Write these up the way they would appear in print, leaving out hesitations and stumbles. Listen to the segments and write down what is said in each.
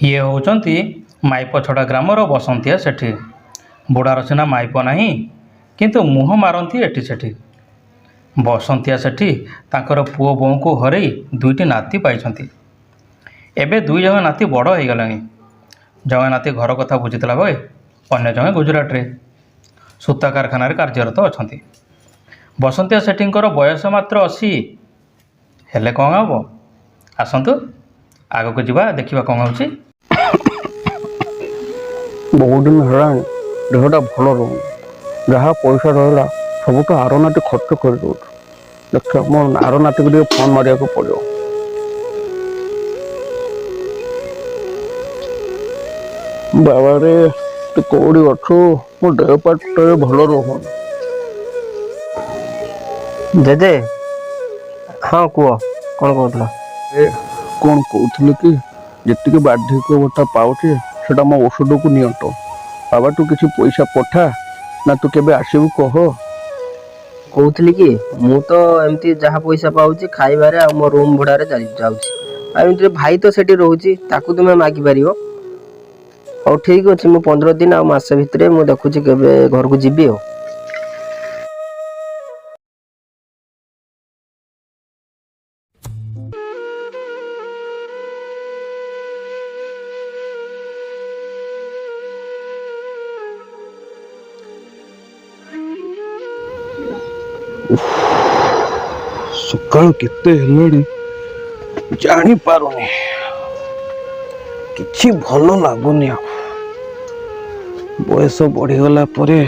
ये होउचंती माइप छड़ा ग्रामर बसंतिया सेठी। बुढ़ार सिना माइप नाही किंतु मुह मारती एटी सेठी। बसंतिया सेठी तांकर पुओ बोऊ को हरई दुईटी नाती पाइछंती। एबे दुई जण नाती बड़ हो गलानी। जणे नाती घर कथा बुझीतला बे अन्य जणे गुजरात रे सूता कारखाना कार्यरत अछंती। बसंतिया सेठींकर बयस मात्र 80। हेले कौन हम आसतु आग को जीवा देखा कौन होची। बहुत दिन है देहटा भल रोनी जहाँ पैसा रहा सब तो आर नाटी खर्च कर देखिए मो आर नाटी को फोन मारे पड़ो। बाबा रे तू कौड़ी अच्छु मो देह पाट भल रोहन। जेजे हाँ कह कौन कहला कौन कहते कि जी बार्धक्य भत्ता पाचे से मो औषध को नियंत। बाबा तू किसी पैसा पठा ना तू केबे आसबू कह। कहूली कि मु तो एमती जहाँ पैसा पाऊँ खाइबारे आ मो रूम भड़ारे जाऊँगी भाई तो सेठी रोची ताकू तुम मागि पार। और ठीक अच्छे मु 15 दिन आ मास भितर मु देखुची केबे घर को जीवी। हो सकाल केते हेलानी जानी पारुनी किछि भलो लागुनी। बयस बढ़ीगला परे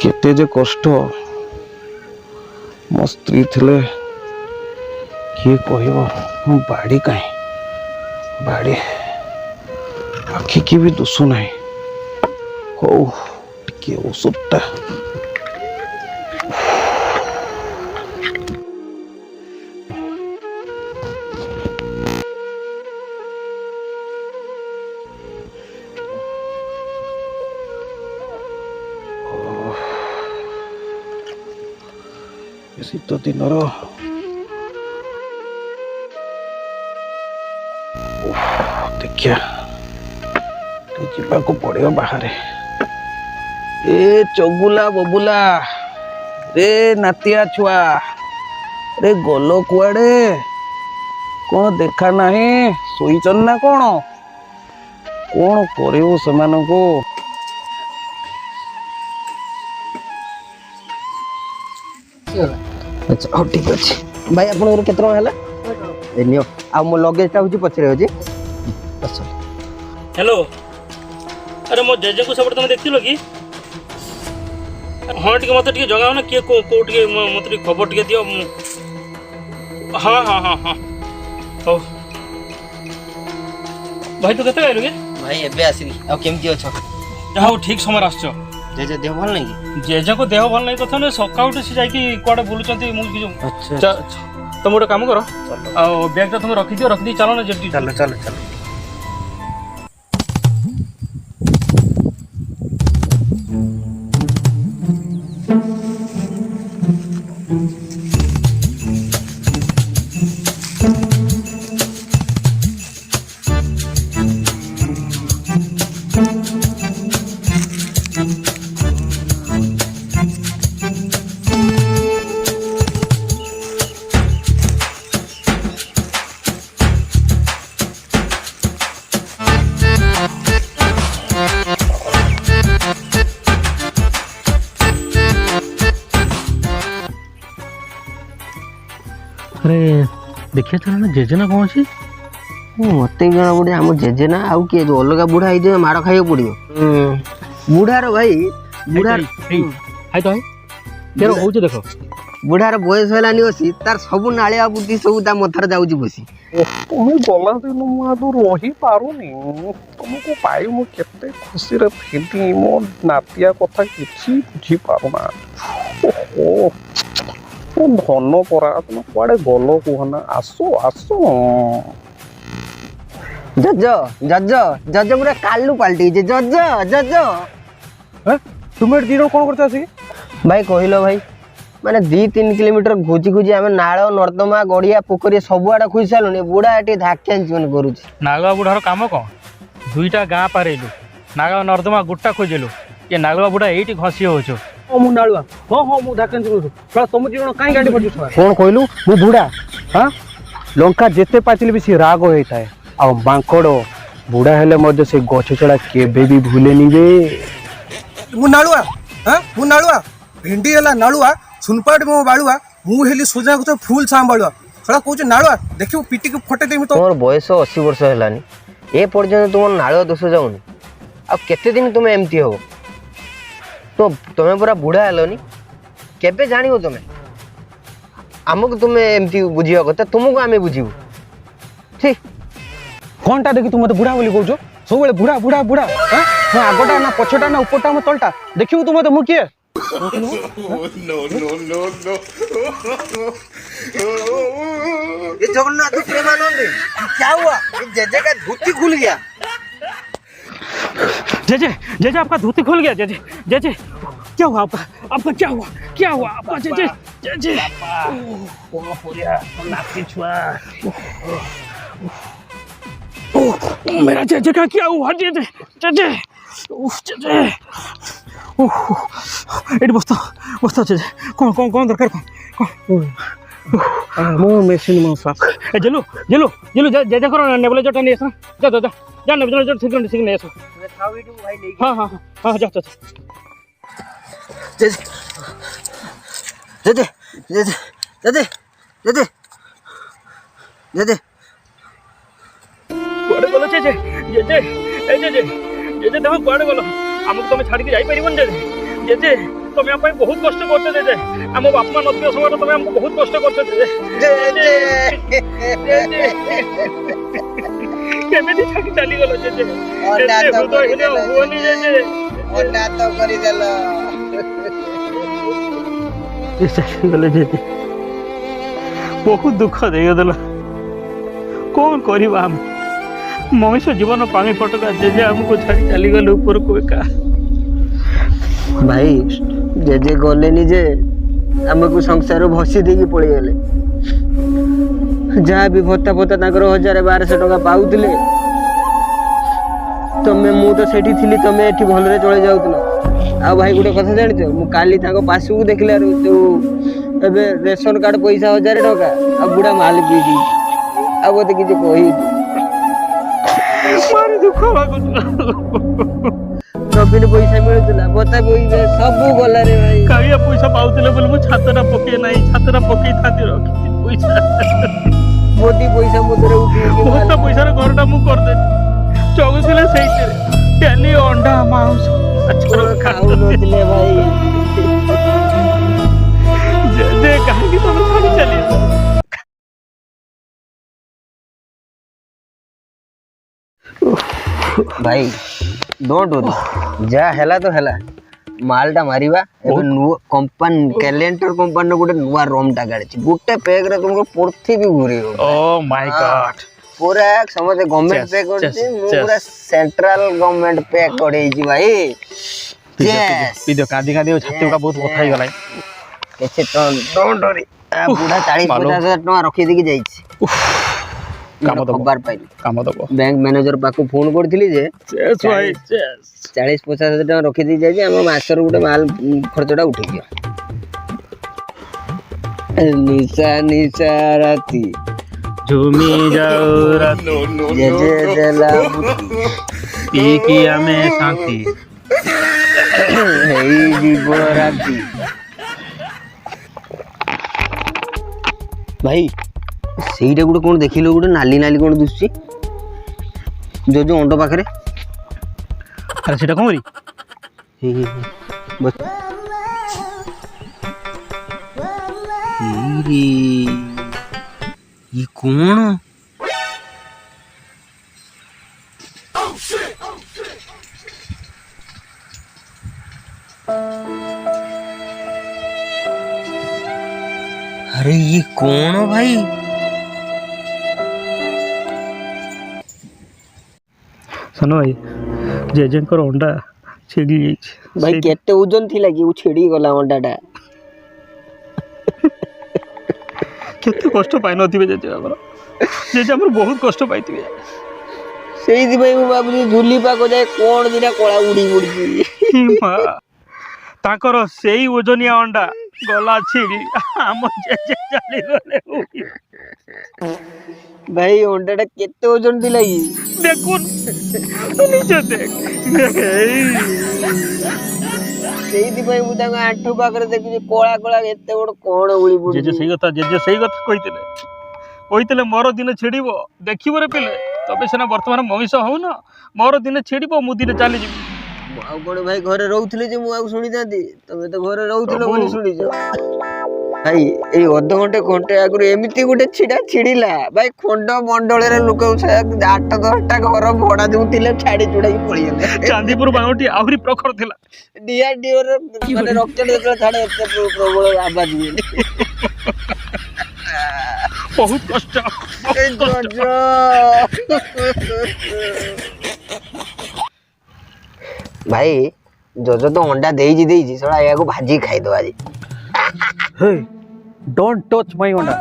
केते जे कष्ट मो स्त्री थिले किए कहब बाड़ी कहीं बाड़ी आखि की भी दुसु नहीं हो टिके औषधटा शीत दिनर देखिया जावाक पड़े बाहर। ए चगुला बबुला रे नातिया छुआ रे गलो कुआड़े कौन देखा नहीं शोचन ना कौन कौन करू से अच्छा हाँ ठीक अच्छे भाई आपन केते टका है आ मो लगेजटा हूँ पचरे अच्छे। हेलो अरे मो जेजे को सब तुम देखिल कि हाँ टे मत जगाओ ना किए कौटे मत खबर टे दियो। हाँ हाँ हाँ हाँ हो भाई तू केते आइलु के भाई एबे आसीबी आ केमती अछ जाओ ठीक समय आसछ। जेजे देह भल नहीं जेजे को देह भल नहीं कथा ना सका उठे से जाई कुआडे बुलुचंती मु कि अच्छा तुम गोटे काम कर आ बैगटा तुम रखी दियो रख दी चलो ना जेटी चलो चलो चलो। अरे देखिए चल ना जेजेना कौन अच्छी मत जना पड़े आम जेजेना आउ किए जो अलग बुढ़ा है माड़ खाई पड़ो बुढ़ार भाई बुढ़ार हाय तो हाय केरो होउछ देखो बुढ़ार बयस होलानी बसी तार सब नालिया बुद्धि सब ता मथर जाउची बसी। तुम गला दिन मुझे रही पारुनी तुमको पाई मु केते खुशी रे थिली मो नातिया कथा किछि बुझी पारुना। ओहो धन परा तुम कुआडे गलो कहना आसो आसो जज जज जज पूरा कालू पाल्टी जज जज तुम दी कौन करते भाई कहलो भाई माने 2-3 किलोमीटर घुची घुची आम नाल नर्दमा गड़िया पोखरी सबुआड़े खुई सारूनी बुढ़ा ये धाक्याच करुच नागुआ बुढ़ार काम कौन दुईटा गाँ पारेलु नागा नर्दमा गुट्टा खोजिलु ये नागुआ बुढ़ा ये घसी होचु मु नालुआ हाँ हाँ मु धाकेंच करुछु तुम जन कहीं गाड़ी पड़छ कौन कहलु मु बुढ़ा हाँ लंका जेते पाचिले भी सी राग होता है आ बांकड़ बुढ़ा हेले मध्य से गछ चढ़ा केबे भी भूलेनी बे मु नालुआ हाँ मु नालुआ भेंडी है नालुआ सुनपाट मो बालुआ मु हेली सोजा को फुल साम बालुआ सड़ा कहूँ नालुआ देखियो पिटी के फटे देमी तो तुम बयस 80 वर्ष है ए पर्यंत तुम नाल दोष जाऊनी आ केते दिन तुम एमती हो तो तुम्हें पूरा बुढ़ा हेलोनी केबे जानियो तुम आमको तुम एमती बुझिया कथा तुमको आमे बुझिबू ठीक कौनटा देखी तुम मत बुढ़ा बोली कहूँ सब बुढ़ा बुढ़ा बुढ़ा हाँ आगटा ना पछटा ना उपरटा ना तलटा देखिबू तुम मत मु किए ये जगन्नाथ प्रेमानंद क्या हुआ जेजे का धोती खुल गया जेजे जेजे आपका धोती खुल गया जेजे जेजे क्या हुआ आपका क्या हुआ आपका जेजे जेजे मेरा जेजे का क्या हुआ जेजे जेजे जेजे एटी बस्ता जेजे कौन दरकार कौन मो मेसिन मो साफ ए जेलू जेलू जेलू जेजे करो नेबुलाइजर नहीं आसा जा नेबुलाइजर ठीक नहीं आसा हाँ जा जेजे जेजे जेजे जेजे जेजे जेजे कुआडे गलो जेजे जेजे ए जेजे जेजे तुम कुआडे गलो आमको तुम छाड़ के जाई परिबन जेजे जेजे तुम हम बहुत कष्ट करते जेजे आम बाप मां नथियो समय तुम हमको बहुत कष्ट करते जेजे केमिति छाड़ी चली गलो जेजे जेजे तो हेले होनी जेजे ओटा तो करी देलो चली गले जेजे बहुत दुख दे देला कौन करवा हम मनुष्य जीवन पानी फटका जेजे हमको छाड़ी चली गले ऊपर को एका भाई जेजे गले निजे आमको संसार भसी देकी पड़ी गले जहाँ भी भत्ता फत्ता 1000-1200 टका पाउथिले तमे मु तो सेठी थिली तमे एठी भलरे चले जाउतलो आ भाई गुटे कथा जानिछ मु काली ताको पासबुक देखला जो एबे रेशन कार्ड पैसा 1000 टका आ बुढ़ा माल पी दी आ बोते किछ कहि मारी दुख नवीन पैसा मिलुला बता सब गला रे भाई कालिया पैसा पाउथिले बोल मु छातरा पके नाही छातरा पके थाती रखी पैसा मोदी पैसा मुदरे उठी बहुत पैसा रे घरटा मु कर दे चौगसिले सही डेली अंडा मांस अच्छा खाऊ नथिले भाई जे कहां की तुम छाड़ी चली भाई डोंट वरी जा हेला तो हेला मालटा मारिबा एबे नुवा कंपनी कैलेंडर कंपनी गोटे नुवा रोमटा गाड़ी गोटे पैक रे तुमको पड़थी भी घुरी हो ओ माय गॉड पूरा समझे गवर्नमेंट पैक करछि पूरा सेंट्रल गवर्नमेंट पैक करै छी भाई वीडियो कांदी कांदी छाती का बहुत बथा गला केसे डोंट वरी बुढ़ा 40-50 हजार टका रखी देकी जाई छी काम दबो खबर पाइली काम दबो बैंक मैनेजर पाको फोन करथिली जे चेस भाई चेस 40-50 हजार टका रखी दी जाय जे हम मासर गोटे माल खर्चटा उठै गया निशा निशा राती झूमी जाओ राती जे जे देला पी की हमें शांति हेई जीव राती भाई ସେଇଟା ଗୋଟେ କଣ ଦେଖିଲ ଗୋଟେ ନାଲି ନାଲି କଣ ଦୁସୁଛି जो अंड पाखरे अरे सेटा कौन ये कौन अरे ये कौन हो भाई सुनो भाई जेजेंकर अंडा छिड़ी भाई केते ओजन थी लगी वो छिड़ी गला अंडाटा କେତେ କଷ୍ଟ ପାଇନଥିବେ ଜେଜେ ଆମର। ଜେଜେ ଆମର ବହୁତ କଷ୍ଟ ପାଇଥିବେ। ସେଇଥିପାଇଁ ମୁଁ ଭାବୁଛି ଝୁଲି ପାଖ ଯାଏ କଣ ଦିଟା କଳା ଉଡି ଉଡୁଛି। ମା ତାଙ୍କର ସେଇ ଓଜନିଆ ଅଣ୍ଡା ଗଲା ଛିଡ଼ି ଆମ ଜେଜେ ଚାଲିଗଲେ। ଭାଇ ଅଣ୍ଡା ଟା କେତେ ଓଜନ ଥିଲା କି? ଦେଖୁନ ନିଜେ ଦେଖ ସେଇଥିପାଇଁ ମୁଁ ତାଙ୍କ ଆଣ୍ଠୁ ପାଖରେ ଦେଖୁଛି କଳା କଳା ଏତେ ବଡ କଣ ଉଳି ଜେଜେ ପଡୁଛି। ଜେଜେ ସେଇ କଥା କହିଥିଲେ ମୋର ଦିନେ ଛିଡ଼ିବ ଦେଖିବ ରେ ପିଲେ। ତମେ ସିନା ବର୍ତ୍ତମାନ ମଣିଷ ହଉନ, ମୋର ଦିନେ ଛିଡ଼ିବ ମୁଁ ଦିନେ ଚାଲିଯିବି। ମୁଁ ଆଉ କଣ ଭାଇ ଘରେ ରହୁଥିଲେ ଯେ ମୁଁ ଆଉ ଶୁଣିଥାନ୍ତି? ତମେ ତ ଘରେ ରହୁଥିଲ ବୋଲି ଶୁଣିଛ। ଭାଇ ଏଇ ଅଧଘଣ୍ଟେ ଘଣ୍ଟେ ଆଗରୁ ଏମିତି ଗୋଟେ ଛିଡ଼ିଲା ଭାଇ ଖଣ୍ଡ ମଣ୍ଡଳରେ ଲୋକ 8-10ଟା ଘର ଭଡା ଦଉଥିଲେ ଛାଡି ଛୁଡାକି ପଳେଇଗଲେ। ଚାନ୍ଦିପୁର ବାଣଟି ଆହୁରି ପ୍ରଖର ଥିଲା। ଡିଆର ମାନେ ରକେଟ ଯେତେବେଳେ ଛାଡେ ଏତେ ପ୍ରବଳ ଆବାଜ ହୁଏନି। ବହୁତ କଷ୍ଟ। ଭାଇ ଜଜ ତ ଅଣ୍ଡା ଦେଇଛି ଶଳା ଏହାକୁ ଭାଜିକି ଖାଇଦବା ଆଜି। हे डोंट टच माय अंडा।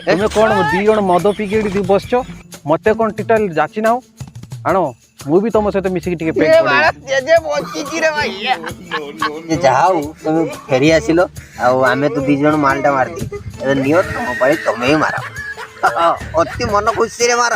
तुमे कौन दी जण मद पिके एठी बसछ मते कौन टिटल जाची नाउ आनो मु भी तुम सहित मिसिकी टिके पेट पड़े। ଯାହାଉ ତମେ ଫେରି ଆସିଲ ଆଉ ଆମେ ତ ଦି ଜଣ ମାଲଟା ମାରିଦି ଏବେ ନିଅ ତମ ପାଳି ତମେ ହିଁ ମାର। ଅତି ମନ ଖୁସିରେ ମାର।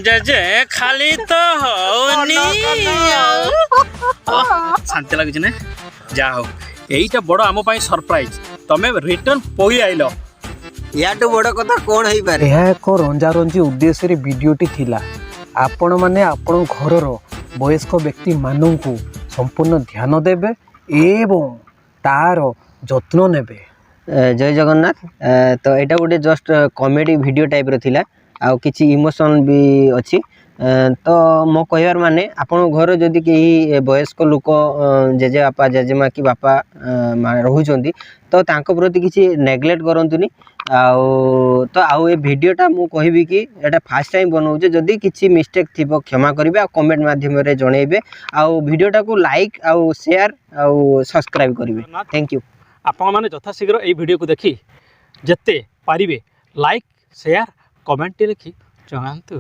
ଜେଜେ ଖାଲି ତ ହଉନି ଶାନ୍ତି ଲାଗୁଛି ନା? ଯାହା ହଉ ଏଇଟା ବଡ଼ ଆମ ପାଇଁ ସରପ୍ରାଇଜ। ତମେ ରିଟର୍ନ ପଳେଇ ଆଇଲ। ୟାଠୁ ବଡ କଥା କଣ ହେଇପାରେ? ଏହା ଏକ ରଞ୍ଜାରଞ୍ଜି ଉଦ୍ଦେଶ୍ୟରେ ଭିଡ଼ିଓଟି ଥିଲା। ଆପଣମାନେ ଆପଣ ଘରର ବୟସ୍କ ବ୍ୟକ୍ତିମାନଙ୍କୁ ସମ୍ପୂର୍ଣ୍ଣ ଧ୍ୟାନ ଦେବେ ଏବଂ ତାର ଯତ୍ନ ନେବେ। ଜୟ ଜଗନ୍ନାଥ। ତ ଏଇଟା ଗୋଟେ ଜଷ୍ଟ କମେଡି ଭିଡ଼ିଓ ଟାଇପ୍ର ଥିଲା ଆଉ କିଛି ଇମୋସନ୍ ବି ଅଛି। ତ ମୋ କହିବାର ମାନେ ଆପଣଙ୍କ ଘରେ ଯଦି କେହି ବୟସ୍କ ଲୋକ ଜେଜେବାପା ଜେଜେମା କି ବାପା ରହୁଛନ୍ତି ତ ତାଙ୍କ ପ୍ରତି କିଛି ନେଗଲେକ୍ଟ କରନ୍ତୁନି। ଆଉ ଏ ଭିଡ଼ିଓଟା ମୁଁ କହିବି କି ଏଇଟା ଫାର୍ଷ୍ଟ ଟାଇମ୍ ବନାଉଛି, ଯଦି କିଛି ମିଷ୍ଟେକ୍ ଥିବ କ୍ଷମା କରିବେ ଆଉ କମେଣ୍ଟ ମାଧ୍ୟମରେ ଜଣେଇବେ ଆଉ ଭିଡ଼ିଓଟାକୁ ଲାଇକ୍ ଆଉ ସେୟାର ଆଉ ସବସ୍କ୍ରାଇବ୍ କରିବେ। Thank you. ଆପଣମାନେ ଯଥାଶୀଘ୍ର ଏଇ ଭିଡ଼ିଓକୁ ଦେଖି ଯେତେ ପାରିବେ ଲାଇକ୍ ସେୟାର କମେଣ୍ଟଟି ଲେଖି ଜଣାନ୍ତୁ।